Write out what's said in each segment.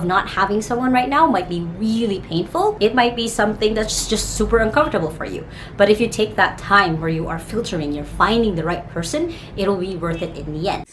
not having someone right now might be really painful. It might be something that's just super uncomfortable for you. But if you take that time where you are filtering, you're finding the right person, it'll be worth it in the end.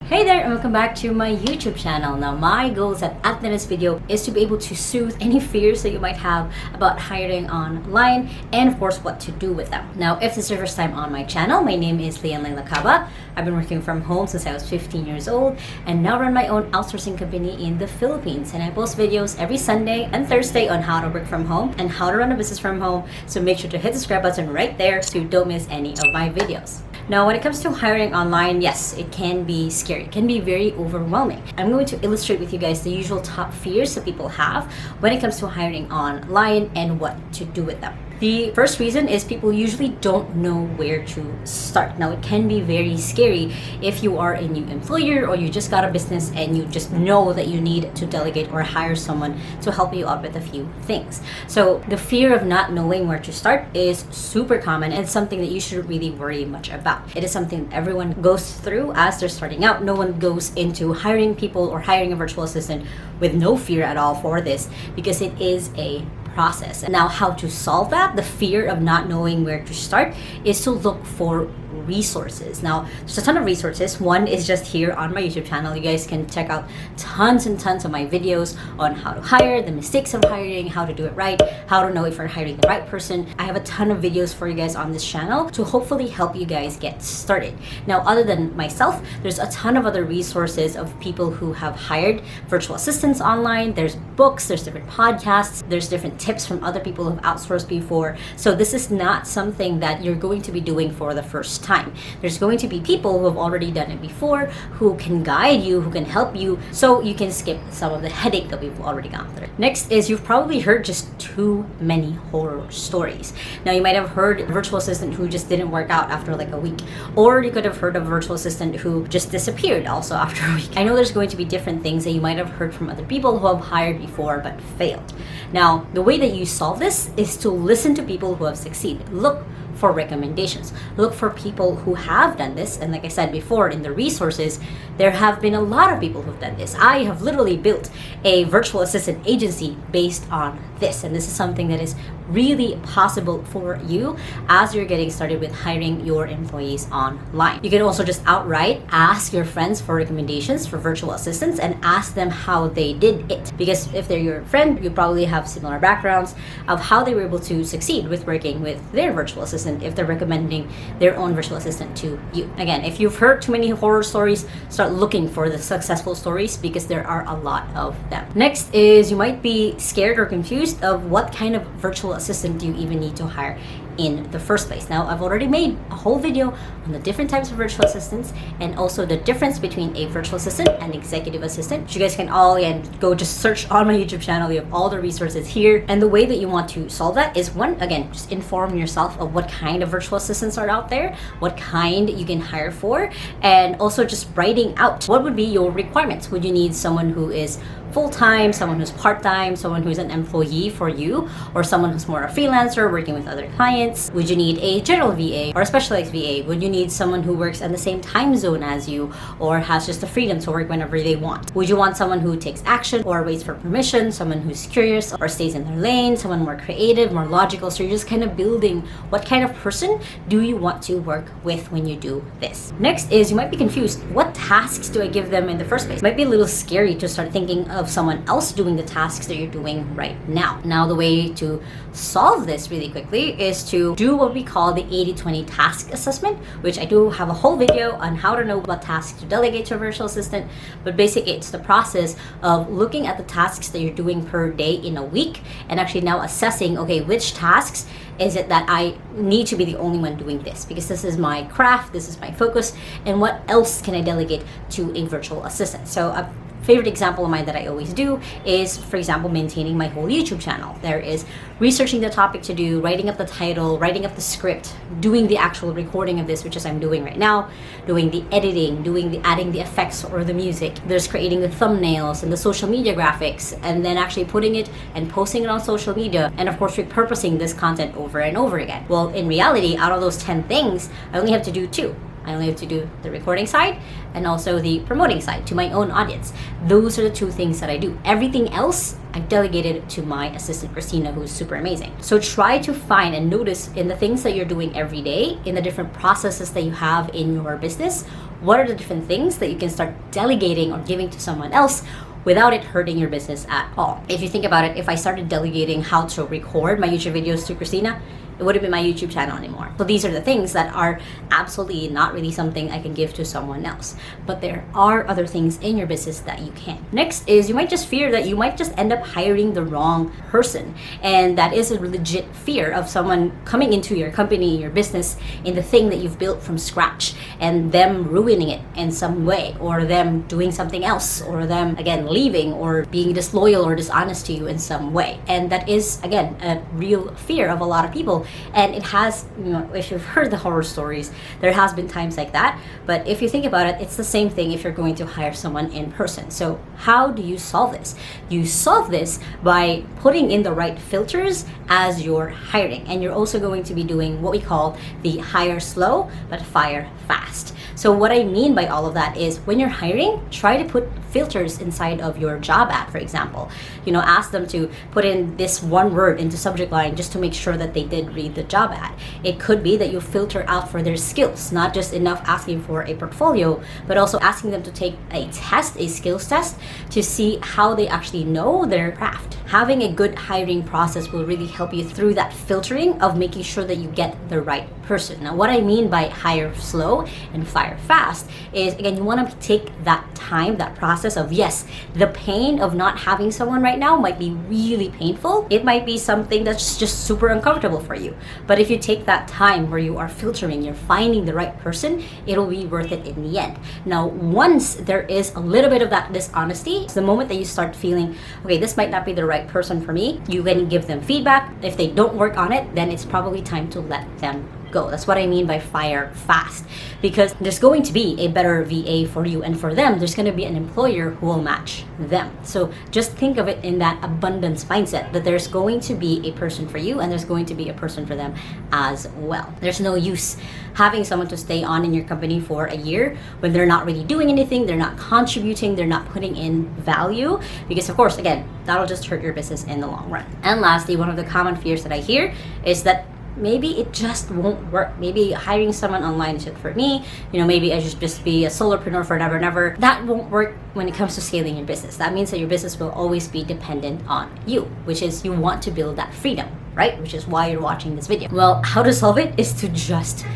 Hey there, and welcome back to my YouTube channel. Now, my goals at the end of this video is to be able to soothe any fears that you might have about hiring online, and of course what to do with them. Now, if this is your first time on my channel, my name is Lai Lacaba. I've been working from home since I was 15 years old and now run my own outsourcing company in the Philippines. And I post videos every Sunday and Thursday on how to work from home and how to run a business from home. So make sure to hit the subscribe button right there so you don't miss any of my videos. Now, when it comes to hiring online, yes, it can be scary. It can be very overwhelming. I'm going to illustrate with you guys the usual top fears that people have when it comes to hiring online and what to do with them. The first reason is people usually don't know where to start. Now, it can be very scary if you are a new employer or you just got a business and you just know that you need to delegate or hire someone to help you out with a few things. So the fear of not knowing where to start is super common and something that you shouldn't really worry much about. It is something everyone goes through as they're starting out. No one goes into hiring people or hiring a virtual assistant with no fear at all for this, because it is a process. Now, how to solve that, the fear of not knowing where to start, is to look for resources. Now, there's a ton of resources. One is just here on my YouTube channel. You guys can check out tons and tons of my videos on how to hire, the mistakes of hiring, how to do it right, how to know if you're hiring the right person. I have a ton of videos for you guys on this channel to hopefully help you guys get started. Now, other than myself, there's a ton of other resources of people who have hired virtual assistants online. There's books, there's different podcasts, there's different tips from other people who've outsourced before. So this is not something that you're going to be doing for the first time. There's going to be people who have already done it before, who can guide you, who can help you, so you can skip some of the headache that we've already gone through. Next is, you've probably heard just too many horror stories. Now, you might have heard a virtual assistant who just didn't work out after like a week, or you could have heard of a virtual assistant who just disappeared also after a week. I know there's going to be different things that you might have heard from other people who have hired before but failed. Now, the way that you solve this is to listen to people who have succeeded. Look for recommendations. Look for people who have done this. And like I said before, in the resources, there have been a lot of people who've done this. I have literally built a virtual assistant agency based on this. And this is something that is really possible for you as you're getting started with hiring your employees online. You can also just outright ask your friends for recommendations for virtual assistants and ask them how they did it. Because if they're your friend, you probably have similar backgrounds of how they were able to succeed with working with their virtual assistant if they're recommending their own virtual assistant to you. Again, if you've heard too many horror stories, start looking for the successful stories, because there are a lot of them. Next is, you might be scared or confused of what kind of virtual assistant do you even need to hire in the first place. Now, I've already made a whole video on the different types of virtual assistants and also the difference between a virtual assistant and executive assistant, which you guys can all, again, go just search on my YouTube channel. You have all the resources here. And the way that you want to solve that is, one, again, just inform yourself of what kind of virtual assistants are out there, what kind you can hire for, and also just writing out what would be your requirements. Would you need someone who is full-time, someone who's part-time, someone who's an employee for you, or someone who's more a freelancer working with other clients? Would you need a general VA or a specialized VA? Would you need someone who works in the same time zone as you or has just the freedom to work whenever they want? Would you want someone who takes action or waits for permission, someone who's curious or stays in their lane, someone more creative, more logical? So you're just kind of building what kind of person do you want to work with when you do this. Next is, you might be confused. What tasks do I give them in the first place? It might be a little scary to start thinking of someone else doing the tasks that you're doing right now. Now, the way to solve this really quickly is to do what we call the 80-20 task assessment, which I do have a whole video on how to know what tasks to delegate to a virtual assistant. But basically, it's the process of looking at the tasks that you're doing per day in a week and actually now assessing, okay, which tasks is it that I need to be the only one doing this, because this is my craft, this is my focus, and what else can I delegate to a virtual assistant? So favorite example of mine that I always do is, for example, maintaining my whole YouTube channel. There is researching the topic to do, writing up the title, writing up the script, doing the actual recording of this, which is I'm doing right now, doing the editing, doing the adding the effects or the music. There's creating the thumbnails and the social media graphics, and then actually putting it and posting it on social media, and of course repurposing this content over and over again. Well, in reality, out of those 10 things, I only have to do 2. I only have to do the recording side and also the promoting side to my own audience. Those are the 2 things that I do. Everything else I've delegated to my assistant Christina, who's super amazing. So try to find and notice in the things that you're doing every day, in the different processes that you have in your business, what are the different things that you can start delegating or giving to someone else without it hurting your business at all. If you think about it, if I started delegating how to record my YouTube videos to Christina, it wouldn't be my YouTube channel anymore. So these are the things that are absolutely not really something I can give to someone else. But there are other things in your business that you can. Next is you might just fear that you might just end up hiring the wrong person. And that is a legit fear of someone coming into your company, your business, in the thing that you've built from scratch, and them ruining it in some way, or them doing something else, or them, again, leaving or being disloyal or dishonest to you in some way. And that is, again, a real fear of a lot of people. And it has, if you've heard the horror stories, there has been times like that. But if you think about it, it's the same thing if you're going to hire someone in person. So how do you solve this? You solve this by putting in the right filters as you're hiring. And you're also going to be doing what we call the hire slow, but fire fast. So what I mean by all of that is when you're hiring, try to put filters inside of your job ad, for example. Ask them to put in this one word into subject line just to make sure that they did read the job ad. It could be that you filter out for their skills, not just enough asking for a portfolio, but also asking them to take a test, a skills test, to see how they actually know their craft. Having a good hiring process will really help you through that filtering of making sure that you get the right person. Now, what I mean by hire slow and fire fast is, again, you want to take that time, that process of, yes, the pain of not having someone right now might be really painful. It might be something that's just super uncomfortable for you. But if you take that time where you are filtering, you're finding the right person, it'll be worth it in the end. Now, once there is a little bit of that dishonesty, it's the moment that you start feeling, okay, this might not be the right person for me, you can give them feedback. If they don't work on it, then it's probably time to let them go. That's what I mean by fire fast, because there's going to be a better VA for you, and for them there's going to be an employer who will match them. So just think of it in that abundance mindset, that there's going to be a person for you and there's going to be a person for them as well. There's no use having someone to stay on in your company for a year when they're not really doing anything, they're not contributing, they're not putting in value, because of course, again, that'll just hurt your business in the long run. And lastly, one of the common fears that I hear is that maybe it just won't work. Maybe hiring someone online is it for me. Maybe I should just be a solopreneur forever and ever. That won't work when it comes to scaling your business. That means that your business will always be dependent on you, which is you want to build that freedom, right? Which is why you're watching this video. Well, how to solve it is to just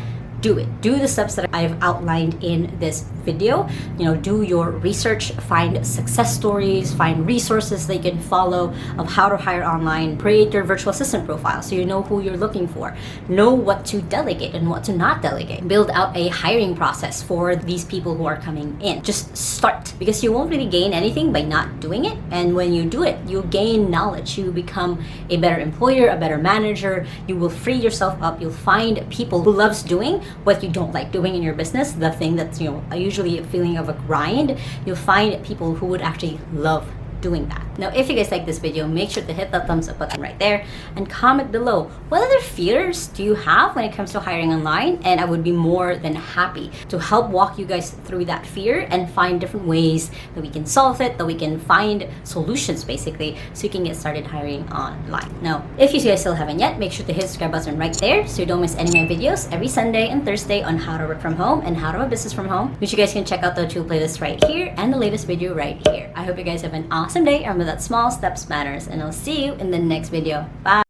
do it. Do the steps that I've outlined in this video. Do your research, find success stories, find resources that you can follow of how to hire online, create your virtual assistant profile so you know who you're looking for, know what to delegate and what to not delegate, build out a hiring process for these people who are coming in. Just start, because you won't really gain anything by not doing it. And when you do it, you gain knowledge. You become a better employer, a better manager. You will free yourself up. You'll find people who loves doing what you don't like doing in your business, the thing that's usually a feeling of a grind. You'll find people who would actually love doing that. Now, if you guys like this video, make sure to hit that thumbs up button right there and comment below what other fears do you have when it comes to hiring online, and I would be more than happy to help walk you guys through that fear and find different ways that we can solve it, that we can find solutions basically, so you can get started hiring online. Now, if you guys still haven't yet, make sure to hit the subscribe button right there so you don't miss any of my videos every Sunday and Thursday on how to work from home and how to have a business from home, which you guys can check out the 2 playlists right here and the latest video right here. I hope you guys have an awesome day. Remember that small steps matters, and I'll see you in the next video. Bye.